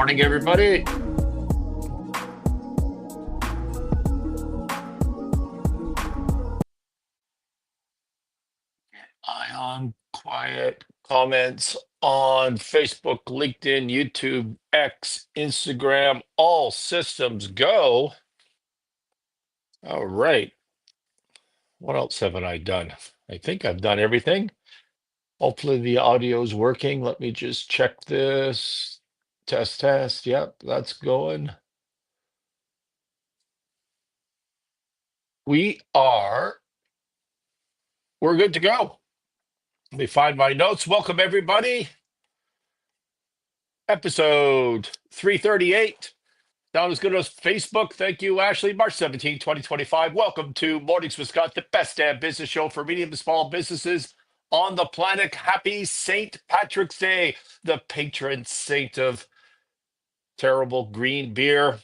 Morning, everybody. Ion quiet comments on Facebook, LinkedIn, YouTube, X, Instagram, all systems go. All right. What else haven't I done? I think I've done everything. Hopefully the audio is working. Let me just check this. Test, test. Yep, that's going. We're good to go. Let me find my notes. Welcome, everybody. Episode 338. Sound as good as Facebook. Thank you, Ashley. March 17, 2025. Welcome to Mornings with Scott, the best damn business show for medium and small businesses on the planet. Happy St. Patrick's Day, the patron saint of terrible green beer.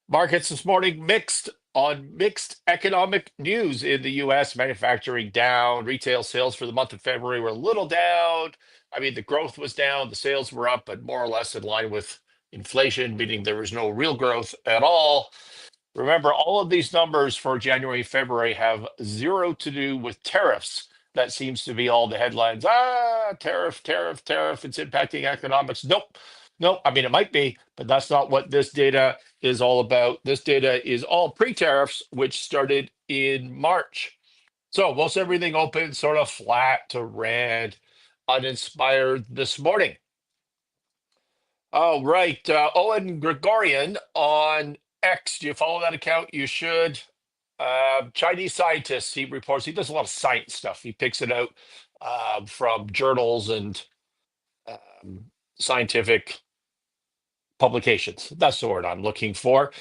Markets this morning mixed on mixed economic news in the U.S. Manufacturing down. Retail sales for the month of February were a little down. I mean, the growth was down. The sales were up, but more or less in line with inflation, meaning there was no real growth at all. Remember, all of these numbers for January, February have zero to do with tariffs. That seems to be all the headlines. Tariff, tariff, tariff. It's impacting economics. Nope. Nope. I mean, it might be, but that's not what this data is all about. This data is all pre-tariffs, which started in March. So most everything open sort of flat to red, uninspired this morning. All right. Owen Gregorian on X. Do you follow that account? You should. Chinese scientists, he reports, he does a lot of science stuff. He picks it out from journals and scientific publications. That's the word I'm looking for.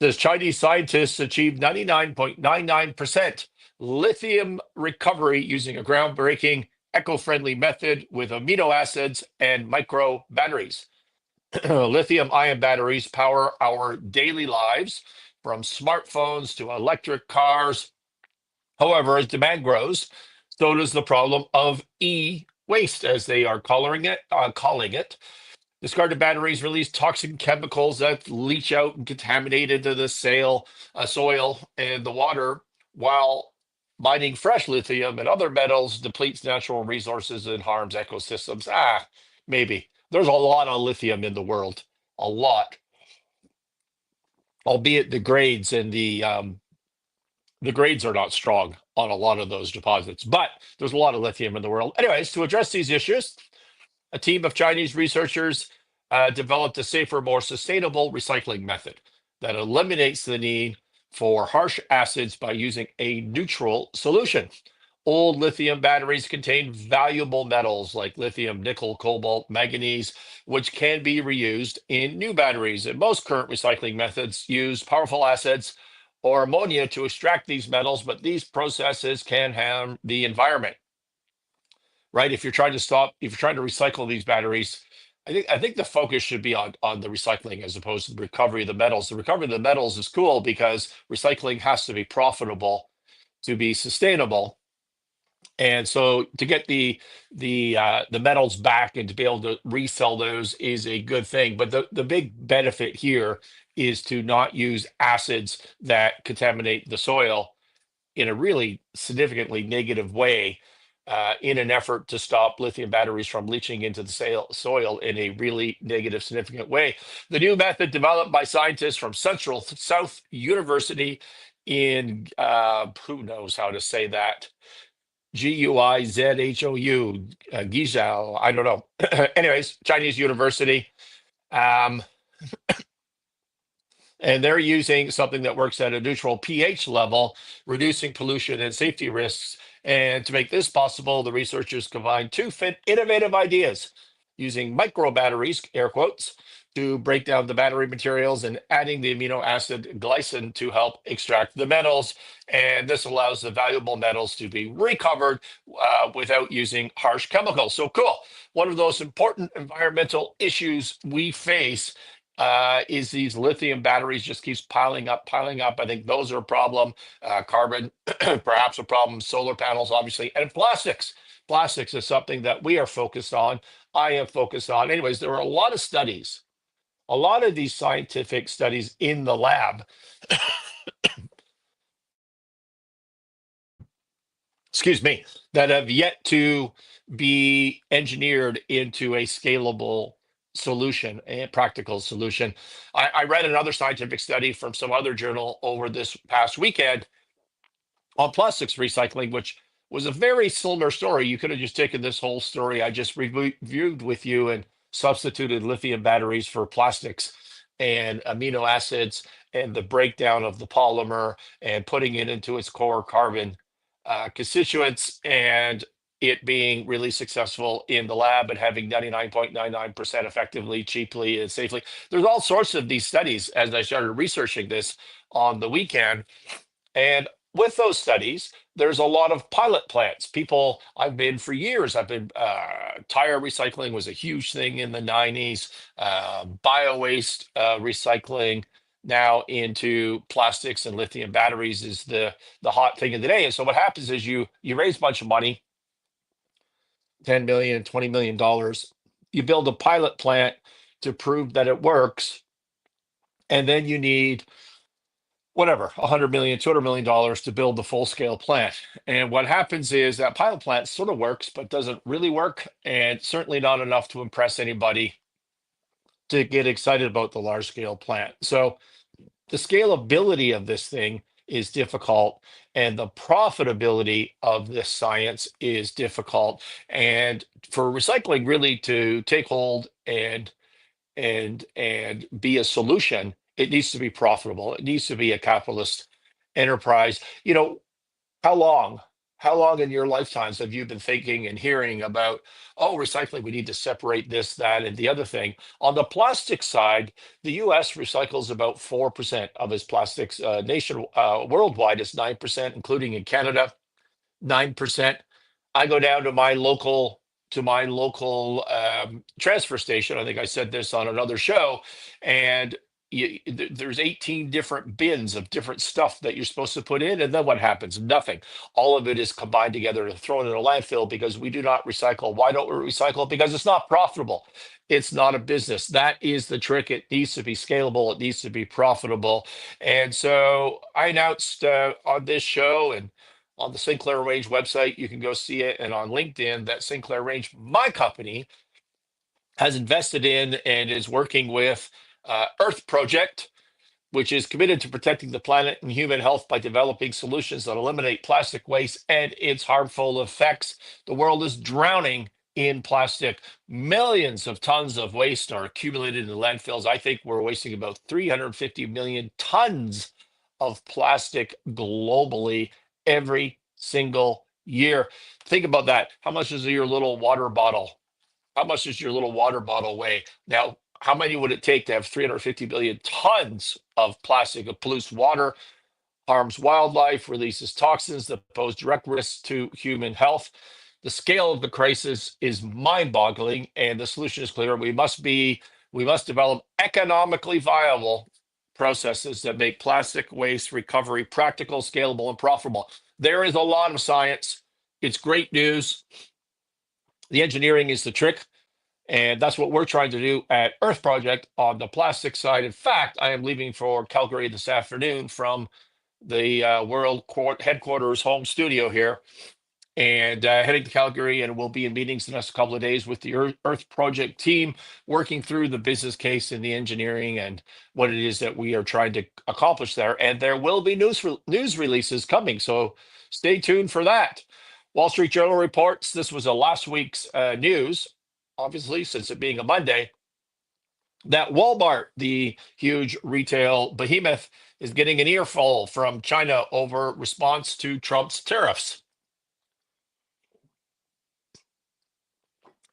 Says Chinese scientists achieved 99.99% lithium recovery using a groundbreaking eco-friendly method with amino acids and micro batteries. Lithium ion batteries power our daily lives, from smartphones to electric cars. However, as demand grows, so does the problem of e-waste, as they are calling it. Discarded batteries release toxic chemicals that leach out and contaminate into the soil and the water, while mining fresh lithium and other metals depletes natural resources and harms ecosystems. Maybe. There's a lot of lithium in the world, a lot, albeit the grades and the grades are not strong on a lot of those deposits, but there's a lot of lithium in the world. Anyways, to address these issues, a team of Chinese researchers developed a safer, more sustainable recycling method that eliminates the need for harsh acids by using a neutral solution. Old lithium batteries contain valuable metals like lithium, nickel, cobalt, manganese, which can be reused in new batteries. And most current recycling methods use powerful acids or ammonia to extract these metals, but these processes can harm the environment. Right? If you're trying to recycle these batteries, I think the focus should be on the recycling as opposed to the recovery of the metals. The recovery of the metals is cool because recycling has to be profitable to be sustainable. And so to get the metals back and to be able to resell those is a good thing. But the big benefit here is to not use acids that contaminate the soil in a really significantly negative way, in an effort to stop lithium batteries from leaching into the soil in a really negative, significant way. The new method, developed by scientists from Central South University in, who knows how to say that, Guizhou, Guizhou, I don't know. Anyways, Chinese university. And they're using something that works at a neutral pH level, reducing pollution and safety risks. And to make this possible, the researchers combined two innovative ideas, using micro batteries, air quotes, to break down the battery materials and adding the amino acid glycine to help extract the metals. And this allows the valuable metals to be recovered without using harsh chemicals. So cool. One of those important environmental issues we face is these lithium batteries just keeps piling up, piling up. I think those are a problem. Carbon, perhaps a problem. Solar panels, obviously, and plastics. Plastics is something that we are focused on. I am focused on. Anyways, there are a lot of studies a lot of these scientific studies in the lab, excuse me, that have yet to be engineered into a scalable solution, a practical solution. I read another scientific study from some other journal over this past weekend on plastics recycling, which was a very similar story. You could have just taken this whole story I just reviewed with you and substituted lithium batteries for plastics and amino acids and the breakdown of the polymer and putting it into its core carbon constituents and it being really successful in the lab and having 99.99% effectively, cheaply, and safely. There's all sorts of these studies as I started researching this on the weekend. And with those studies, there's a lot of pilot plants. People, I've been for years, tire recycling was a huge thing in the 90s, bio waste recycling now into plastics and lithium batteries is the hot thing of the day. And so what happens is you raise a bunch of money, 10 million and 20 million dollars. You build a pilot plant to prove that it works, and then you need whatever, 100 million, 200 million dollars to build the full scale plant. And what happens is that pilot plant sort of works, but doesn't really work, and certainly not enough to impress anybody to get excited about the large scale plant. So the scalability of this thing is difficult, and the profitability of this science is difficult. And for recycling really to take hold and be a solution, it needs to be profitable. It needs to be a capitalist enterprise. How long? How long in your lifetimes have you been thinking and hearing about, oh, recycling, we need to separate this, that, and the other thing? On the plastic side, the US recycles about 4% of its plastics. Worldwide, it's 9%, including in Canada. 9%. I go down to my local transfer station. I think I said this on another show, and there's 18 different bins of different stuff that you're supposed to put in, and then what happens? Nothing. All of it is combined together and thrown in a landfill because we do not recycle. Why don't we recycle? Because it's not profitable. It's not a business. That is the trick. It needs to be scalable. It needs to be profitable. And so I announced on this show and on the Sinclair Range website, you can go see it, and on LinkedIn, that Sinclair Range, my company, has invested in and is working with EarthProject, which is committed to protecting the planet and human health by developing solutions that eliminate plastic waste and its harmful effects. The world is drowning in plastic. Millions of tons of waste are accumulated in landfills. I think we're wasting about 350 million tons of plastic globally every single year. Think about that. How much is your little water bottle? How much does your little water bottle weigh? Now, how many would it take to have 350 billion tons of plastic? It pollutes water, harms wildlife, releases toxins that pose direct risks to human health. The scale of the crisis is mind-boggling, and the solution is clear. We must develop economically viable processes that make plastic waste recovery practical, scalable, and profitable. There is a lot of science. It's great news. The engineering is the trick. And that's what we're trying to do at EarthProject on the plastic side. In fact, I am leaving for Calgary this afternoon from the World Headquarters home studio here and heading to Calgary, and we'll be in meetings the next couple of days with the EarthProject team, working through the business case and the engineering and what it is that we are trying to accomplish there. And there will be news releases coming, so stay tuned for that. Wall Street Journal reports this was a last week's news, obviously, since it being a Monday, that Walmart, the huge retail behemoth, is getting an earful from China over response to Trump's tariffs.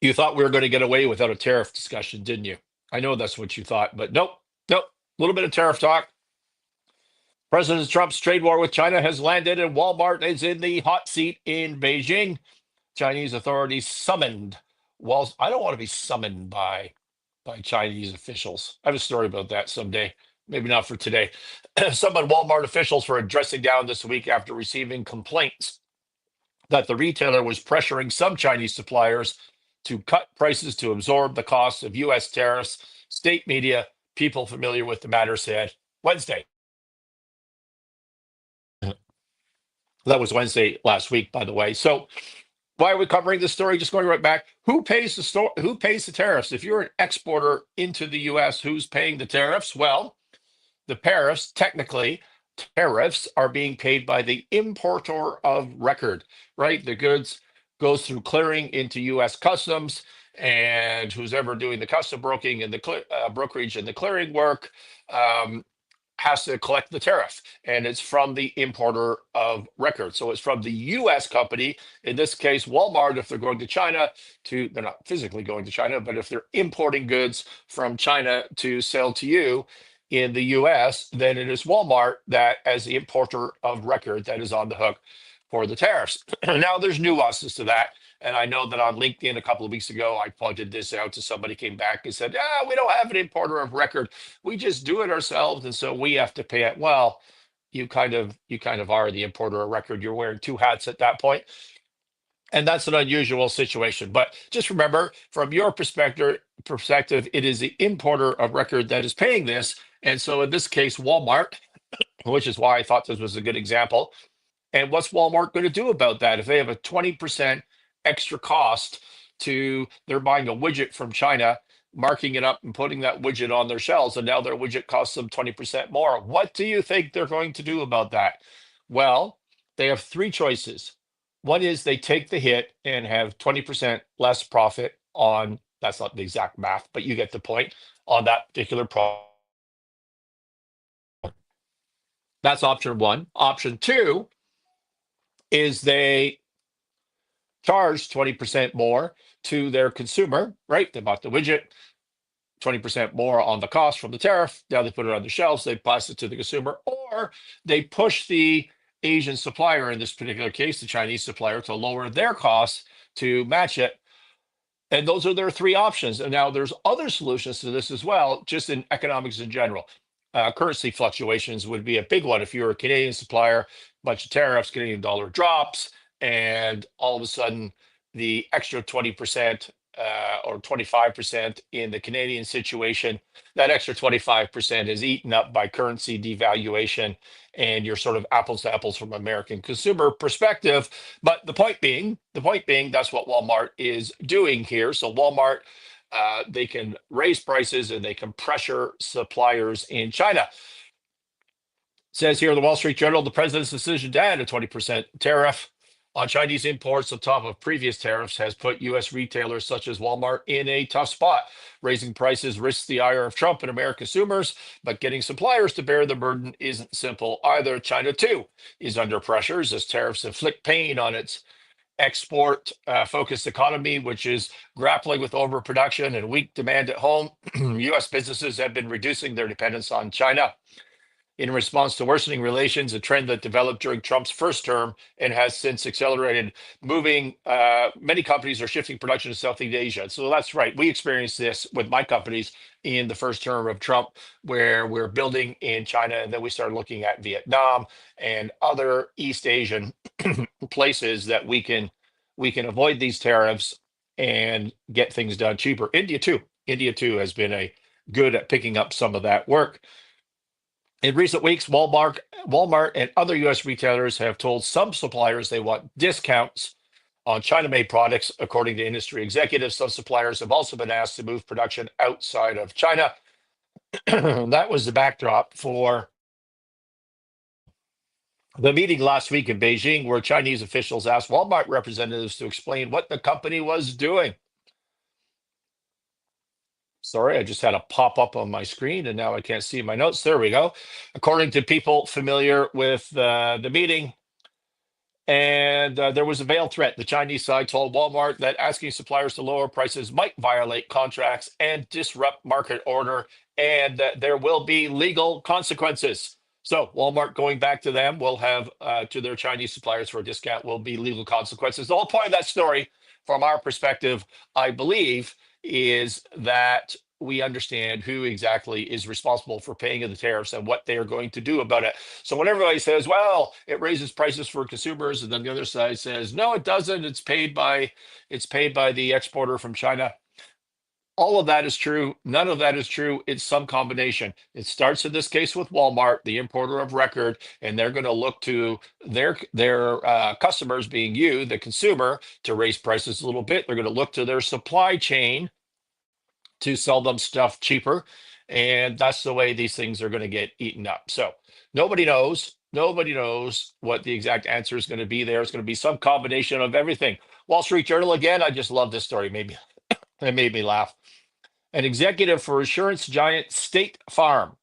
You thought we were going to get away without a tariff discussion, didn't you? I know that's what you thought, but nope. A little bit of tariff talk. President Trump's trade war with China has landed, and Walmart is in the hot seat in Beijing. Chinese authorities summoned Wall. I don't want to be summoned by Chinese officials. I have a story about that someday. Maybe not for today. Summoned Walmart officials for addressing down this week after receiving complaints that the retailer was pressuring some Chinese suppliers to cut prices to absorb the cost of U.S. tariffs. State media people familiar with the matter said Wednesday. That was Wednesday last week, by the way. So why are we covering this story? Just going right back. Who pays who pays the tariffs? If you're an exporter into the US, who's paying the tariffs? Well, the tariffs are being paid by the importer of record, right? The goods goes through clearing into US customs, and who's ever doing the custom broking and the brokerage and the clearing work has to collect the tariff, and it's from the importer of record. So it's from the US company, in this case, Walmart. If they're going to China they're not physically going to China, but if they're importing goods from China to sell to you in the US, then it is Walmart that, as the importer of record, that is on the hook for the tariffs. Now, there's nuances to that. And I know that on LinkedIn a couple of weeks ago, I pointed this out to somebody, came back and said, we don't have an importer of record. We just do it ourselves. And so we have to pay it. Well, you kind of are the importer of record. You're wearing two hats at that point. And that's an unusual situation. But just remember, from your perspective, it is the importer of record that is paying this. And so in this case, Walmart, which is why I thought this was a good example. And what's Walmart going to do about that? If they have a 20% extra cost they're buying a widget from China, marking it up and putting that widget on their shelves, and now their widget costs them 20% more. What do you think they're going to do about that? Well, they have three choices. One is they take the hit and have 20% less profit on, that's not the exact math, but you get the point, on that particular product. That's option one. Option two is they charge 20% more to their consumer, right? They bought the widget, 20% more on the cost from the tariff. Now they put it on the shelves, they pass it to the consumer, or they push the Asian supplier, in this particular case, the Chinese supplier, to lower their costs to match it. And those are their three options. And now there's other solutions to this as well, just in economics in general. Currency fluctuations would be a big one. If you're a Canadian supplier, bunch of tariffs, Canadian dollar drops, and all of a sudden the extra 20% or 25% in the Canadian situation, that extra 25% is eaten up by currency devaluation, and you're sort of apples to apples from American consumer perspective. But the point being, that's what Walmart is doing here. So Walmart, they can raise prices and they can pressure suppliers in China. It says here in the Wall Street Journal, the president's decision to add a 20% tariff on Chinese imports on top of previous tariffs has put U.S. retailers such as Walmart in a tough spot. Raising prices risks the ire of Trump and American consumers, but getting suppliers to bear the burden isn't simple either. China, too, is under pressures as tariffs inflict pain on its export-focused economy, which is grappling with overproduction and weak demand at home. U.S. businesses have been reducing their dependence on China in response to worsening relations, a trend that developed during Trump's first term and has since accelerated. Many companies are shifting production to Southeast Asia. So that's right. We experienced this with my companies in the first term of Trump, where we're building in China, and then we started looking at Vietnam and other East Asian places that we can avoid these tariffs and get things done cheaper. India too has been good at picking up some of that work. In recent weeks, Walmart and other U.S. retailers have told some suppliers they want discounts on China-made products. According to industry executives, some suppliers have also been asked to move production outside of China. That was the backdrop for the meeting last week in Beijing, where Chinese officials asked Walmart representatives to explain what the company was doing. Sorry, I just had a pop up on my screen and now I can't see my notes. There we go. According to people familiar with the meeting, and there was a veiled threat. The Chinese side told Walmart that asking suppliers to lower prices might violate contracts and disrupt market order, and that there will be legal consequences. So Walmart going back to them will have to their Chinese suppliers for a discount will be legal consequences. The whole point of that story, from our perspective, I believe, is that we understand who exactly is responsible for paying the tariffs and what they are going to do about it. So when everybody says, well, it raises prices for consumers, and then the other side says, no, it doesn't, it's paid by the exporter from China. All of that is true. None of that is true. It's some combination. It starts in this case with Walmart, the importer of record, and they're going to look to their customers, being you, the consumer, to raise prices a little bit. They're going to look to their supply chain to sell them stuff cheaper, and that's the way these things are going to get eaten up. So nobody knows. Nobody knows what the exact answer is going to be. There is going to be some combination of everything. Wall Street Journal again. I just love this story. Maybe it made me laugh. An executive for insurance giant State Farm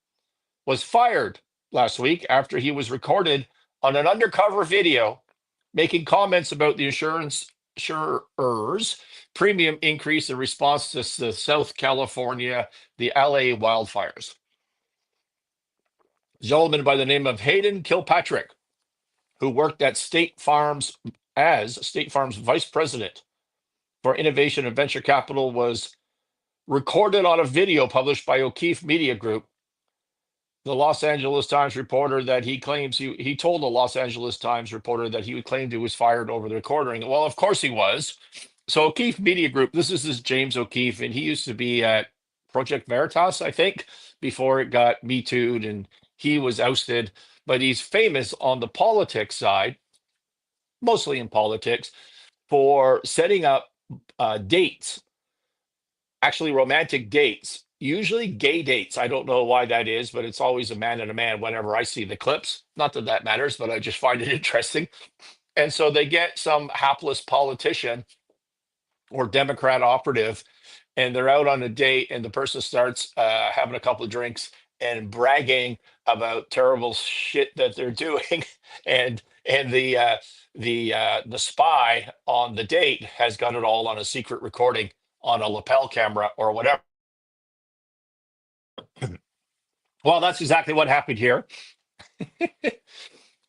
was fired last week after he was recorded on an undercover video making comments about the insurers' premium increase in response to the South California, the LA wildfires. A gentleman by the name of Hayden Kilpatrick, who worked at State Farm's vice president for innovation and venture capital, was recorded on a video published by O'Keefe Media Group. The Los Angeles Times reporter that he claims he told the Los Angeles Times reporter that he claimed he was fired over the recording. Well, of course he was. So O'Keefe Media Group, this is this James O'Keefe, and he used to be at Project Veritas, I think, before it got Me Too'd and he was ousted. But he's famous on the politics side, mostly in politics, for setting up dates, actually romantic dates, usually gay dates. I don't know why that is, but it's always a man and a man whenever I see the clips. Not that that matters, but I just find it interesting. And so they get some hapless politician or Democrat operative, and they're out on a date, and the person starts having a couple of drinks and bragging about terrible shit that they're doing, and the spy on the date has got it all on a secret recording on a lapel camera or whatever. Well, that's exactly what happened here.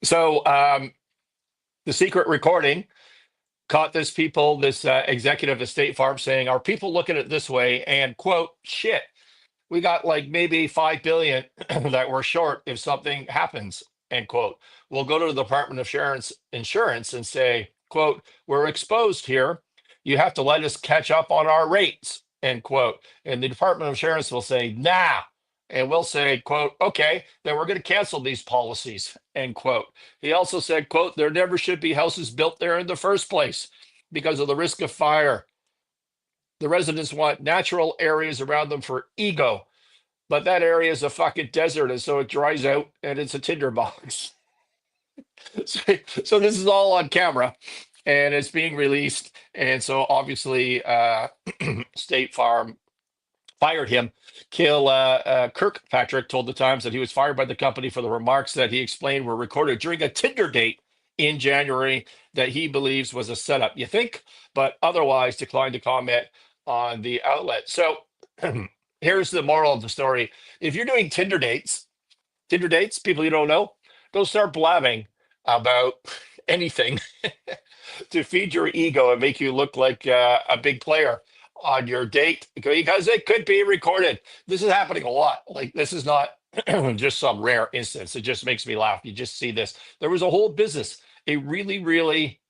So the secret recording caught this executive of State Farm saying, "Are people looking at it this way?" And quote, "Shit, we got like maybe 5 billion that we're short if something happens," end quote. We'll go to the Department of Insurance and say, quote, "We're exposed here. You have to let us catch up on our rates," end quote. And the Department of Insurance will say, "Nah." And we'll say, quote, "Okay, then we're going to cancel these policies," end quote. He also said, quote, "There never should be houses built there in the first place because of the risk of fire. The residents want natural areas around them for ego, but that area is a fucking desert, and so it dries out and it's a tinderbox." So this is all on camera and it's being released. And so obviously State Farm fired him. Kirkpatrick told the Times that he was fired by the company for the remarks that he explained were recorded during a Tinder date in January that he believes was a setup. You think, but otherwise declined to comment on the outlet. So here's the moral of the story. If you're doing Tinder dates, people you don't know, go start blabbing about anything to feed your ego and make you look like a big player on your date, because it could be recorded. This is happening a lot. Like, this is not just some rare instance. It just makes me laugh. You just see this. There was a whole business, a really, really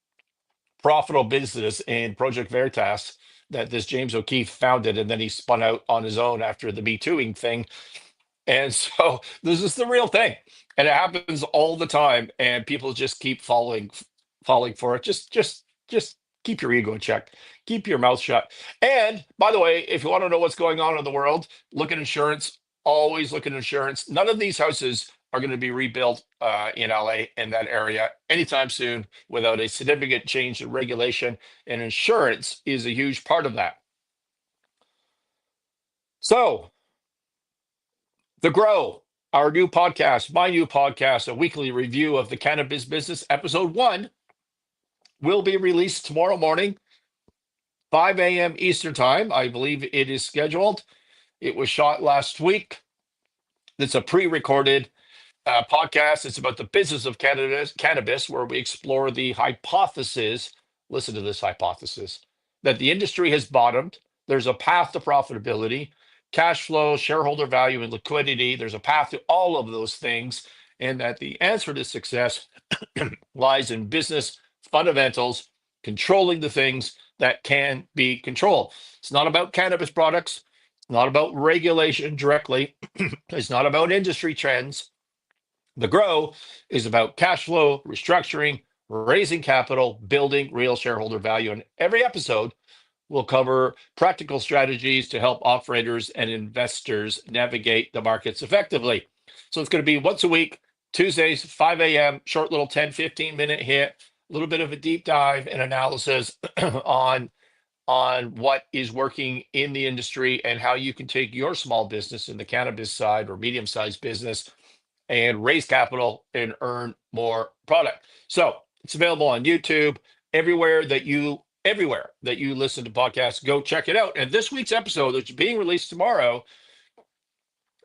profitable business in Project Veritas that this James O'Keefe founded, and then he spun out on his own after the Me Tooing thing. And so this is the real thing, and it happens all the time, and people just keep falling for it. Just keep your ego in check. Keep your mouth shut. And by the way, if you want to know what's going on in the world, look at insurance. Always look at insurance. None of these houses are going to be rebuilt in LA, in that area, anytime soon without a significant change in regulation. And insurance is a huge part of that. So, The Grow, our new podcast, my new podcast, a weekly review of the cannabis business, episode 1, will be released tomorrow morning, 5 a.m. Eastern time. I believe it is scheduled. It was shot last week. It's a pre-recorded podcast. It's about the business of cannabis, where we explore the hypothesis. Listen to this hypothesis: that the industry has bottomed. There's a path to profitability, cash flow, shareholder value, and liquidity. There's a path to all of those things, and that the answer to success lies in business fundamentals, controlling the things that can be controlled. It's not about cannabis products. not about regulation directly. It's not about industry trends. The grow is about cash flow, restructuring, raising capital, building real shareholder value. And every episode will cover practical strategies to help operators and investors navigate the markets effectively. So it's going to be once a week, Tuesdays, 5 a.m., short little 10, 15-minute hit, a little bit of a deep dive and analysis on what is working in the industry and how you can take your small business in the cannabis side or medium-sized business and raise capital and earn more product. So it's available on YouTube, everywhere that you listen to podcasts, go check it out. And this week's episode, which is being released tomorrow,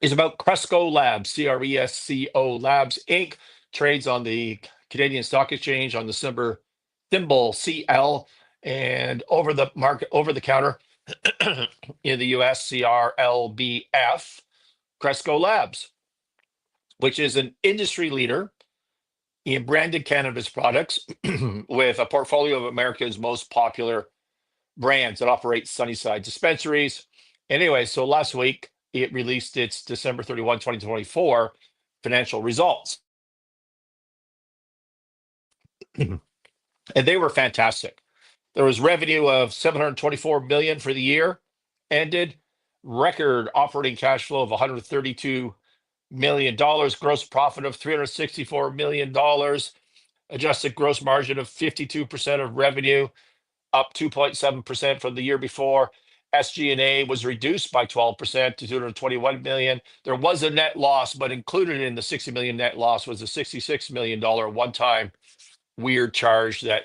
is about Cresco Labs, Cresco Labs Inc. Trades on the Canadian Stock Exchange on the symbol CL, and over the counter in the US, CRLBF, Cresco Labs, which is an industry leader in branded cannabis products with a portfolio of America's most popular brands that operate Sunnyside dispensaries. Anyway, so last week it released its December 31, 2024 financial results. And they were fantastic. There was revenue of 724 million for the year ended, record operating cash flow of 132 million dollars, gross profit of 364 million dollars, adjusted gross margin of 52% of revenue, up 2.7% from the year before. SG&A was reduced by 12% to 221 million. There was a net loss, but included in the 60 million net loss was a 66 million dollar one-time weird charge that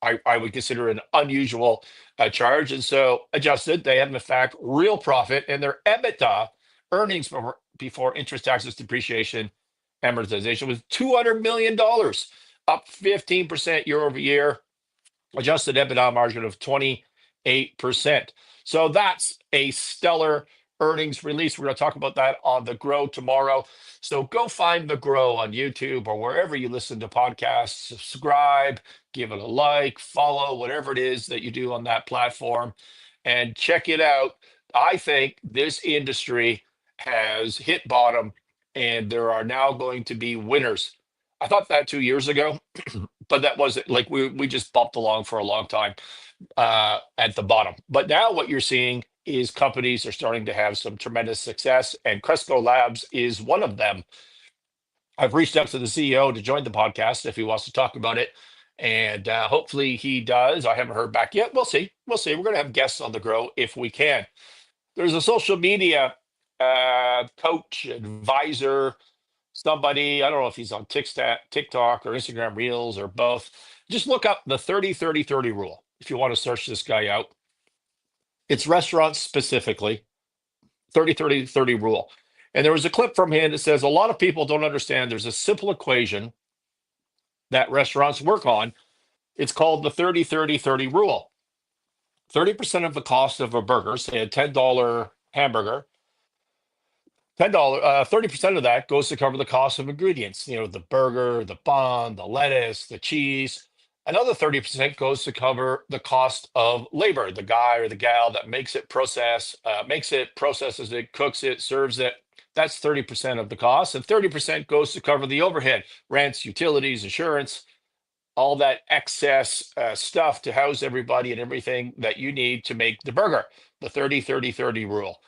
I would consider an unusual charge. And so adjusted, they have in fact real profit, and their EBITDA, earnings before interest, taxes, depreciation, amortization, was $200 million, up 15% year over year, adjusted EBITDA margin of 28%. So that's a stellar earnings release. We're going to talk about that on The Grow tomorrow. So go find The Grow on YouTube or wherever you listen to podcasts, subscribe, give it a like, follow, whatever it is that you do on that platform, and check it out. I think this industry has hit bottom and there are now going to be winners. I thought that 2 years ago, but that wasn't like we just bumped along for a long time at the bottom. But now what you're seeing is companies are starting to have some tremendous success, and Cresco Labs is one of them. I've reached out to the CEO to join the podcast if he wants to talk about it, and hopefully he does. I haven't heard back yet. We'll see. We'll see. We're going to have guests on The Grow if we can. There's a social media coach, advisor, somebody, I don't know if he's on TikTok or Instagram Reels or both. Just look up the 30-30-30 rule if you want to search this guy out. It's restaurants specifically, 30-30-30 rule. And there was a clip from him that says a lot of people don't understand there's a simple equation that restaurants work on. It's called the 30-30-30 rule. 30% of the cost of a burger, say a $10 hamburger, 30% of that goes to cover the cost of ingredients, the burger, the bun, the lettuce, the cheese. Another 30% goes to cover the cost of labor, the guy or the gal that makes it, processes it, cooks it, serves it. That's 30% of the cost. And 30% goes to cover the overhead, rents, utilities, insurance, all that excess stuff to house everybody and everything that you need to make the burger, the 30-30-30 rule.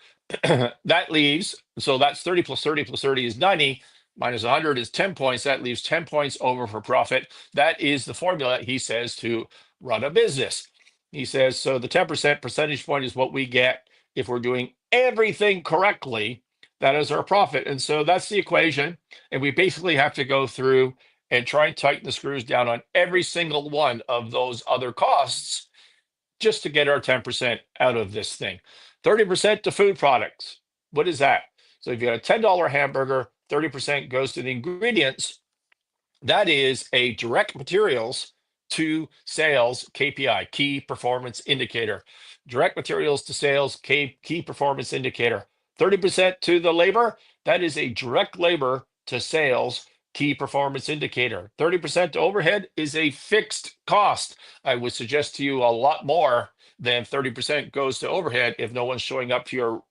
That leaves, so that's 30 plus 30 plus 30 is 90, minus 100 is 10 points. That leaves 10 points over for profit. That is the formula, he says, to run a business. He says, so the 10% percentage point is what we get if we're doing everything correctly. That is our profit. And so that's the equation. And we basically have to go through and try and tighten the screws down on every single one of those other costs just to get our 10% out of this thing. 30% to food products. What is that? So if you got a $10 hamburger, 30% goes to the ingredients. That is a direct materials to sales KPI, key performance indicator. Direct materials to sales, key performance indicator. 30% to the labor. That is a direct labor to sales key performance indicator. 30% overhead is a fixed cost. I would suggest to you a lot more than 30% goes to overhead if no one's showing up to your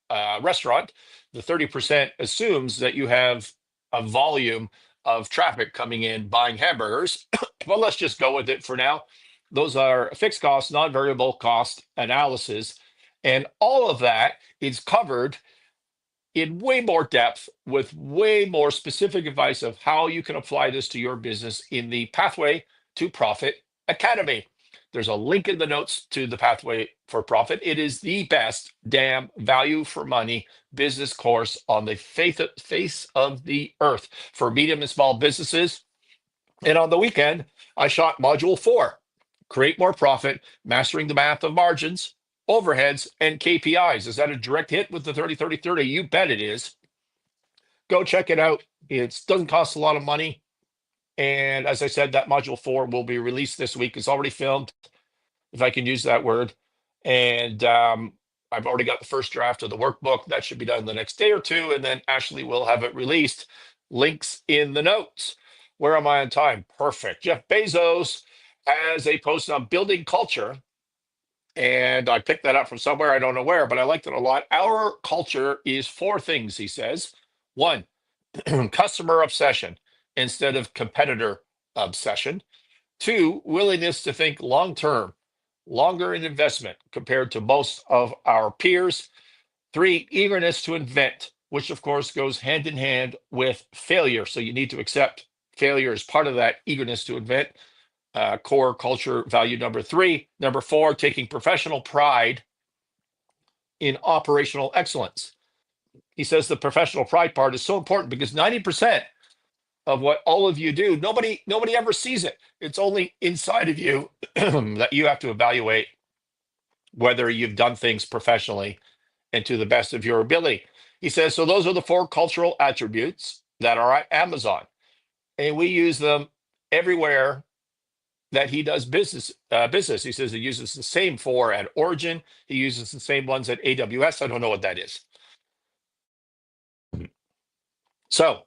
restaurant. The 30% assumes that you have a volume of traffic coming in buying hamburgers. Well, let's just go with it for now. Those are fixed costs, non-variable cost analysis. And all of that is covered in way more depth with way more specific advice of how you can apply this to your business in the Pathway to Profit Academy. There's a link in the notes to the Pathway for Profit. It is the best damn value for money business course on the face of the earth for medium and small businesses. And on the weekend, I shot module 4, create more profit, mastering the math of margins, overheads, and KPIs. Is that a direct hit with the 30-30-30? You bet it is. Go check it out. It doesn't cost a lot of money. And as I said, that module 4 will be released this week. It's already filmed, if I can use that word. And I've already got the first draft of the workbook. That should be done the next day or two. And then Ashley will have it released. Links in the notes. Where am I on time? Perfect. Jeff Bezos has a post on building culture. And I picked that up from somewhere, I don't know where, but I liked it a lot. Our culture is 4 things, he says. 1, customer obsession instead of competitor obsession. 2, willingness to think long-term, longer in investment compared to most of our peers. 3, eagerness to invent, which of course goes hand in hand with failure. So you need to accept failure as part of that eagerness to invent. Core culture value number 3. Number 4, taking professional pride in operational excellence. He says the professional pride part is so important because 90% of what all of you do, nobody ever sees it. It's only inside of you that you have to evaluate whether you've done things professionally and to the best of your ability. He says, so those are the 4 cultural attributes that are at Amazon. And we use them everywhere that he does business. He says he uses the same 4 at Origin. He uses the same ones at AWS. I don't know what that is. So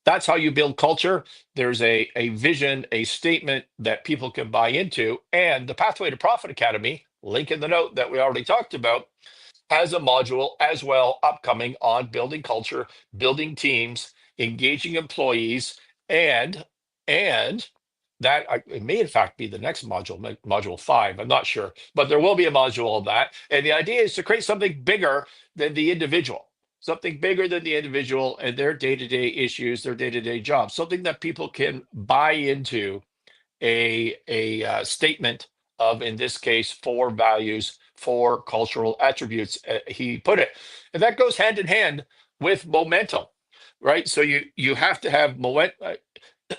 that's how you build culture. There's a vision, a statement that people can buy into. And the Pathway to Profit Academy, link in the note that we already talked about, has a module as well upcoming on building culture, building teams, engaging employees, and that it may in fact be the next module, module 5. I'm not sure, but there will be a module of that. And the idea is to create something bigger than the individual, something bigger than the individual and their day-to-day issues, their day-to-day jobs, something that people can buy into a statement of, in this case, 4 values, 4 cultural attributes, he put it. And that goes hand in hand with momentum, right? So you have to have momentum.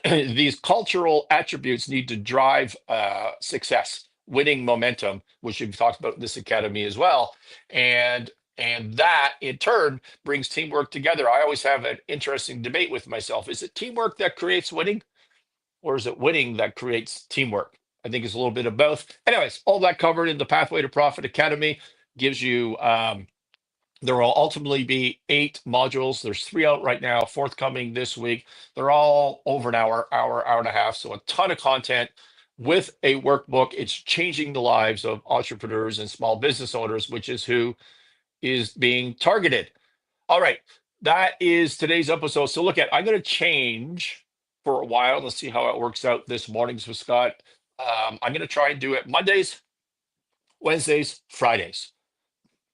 These cultural attributes need to drive success, winning momentum, which we've talked about in this academy as well. And that in turn brings teamwork together. I always have an interesting debate with myself. Is it teamwork that creates winning, or is it winning that creates teamwork? I think it's a little bit of both. Anyways, all that covered in the Pathway to Profit Academy gives you there will ultimately be 8 modules. There's 3 out right now, forthcoming this week. They're all over an hour and a half. So a ton of content with a workbook. It's changing the lives of entrepreneurs and small business owners, which is who is being targeted. All right, that is today's episode. So look I'm going to change for a while. Let's see how it works out this morning with Scott. I'm going to try and do it Mondays, Wednesdays, Fridays.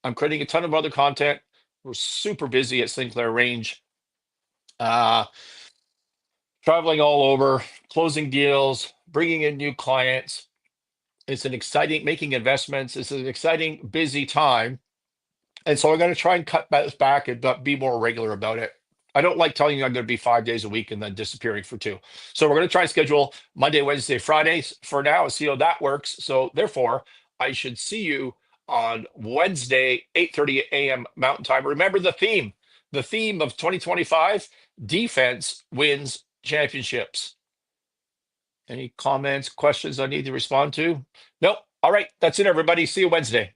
I'm creating a ton of other content. We're super busy at Sinclair Range, traveling all over, closing deals, bringing in new clients. It's an exciting, making investments. It's an exciting, busy time. And so I'm going to try and cut this back and be more regular about it. I don't like telling you I'm going to be 5 days a week and then disappearing for 2. So we're going to try and schedule Monday, Wednesday, Fridays for now and see how that works. So therefore, I should see you on Wednesday, 8:30 a.m. Mountain Time. Remember the theme of 2025, defense wins championships. Any comments, questions I need to respond to? Nope. All right. That's it, everybody. See you Wednesday.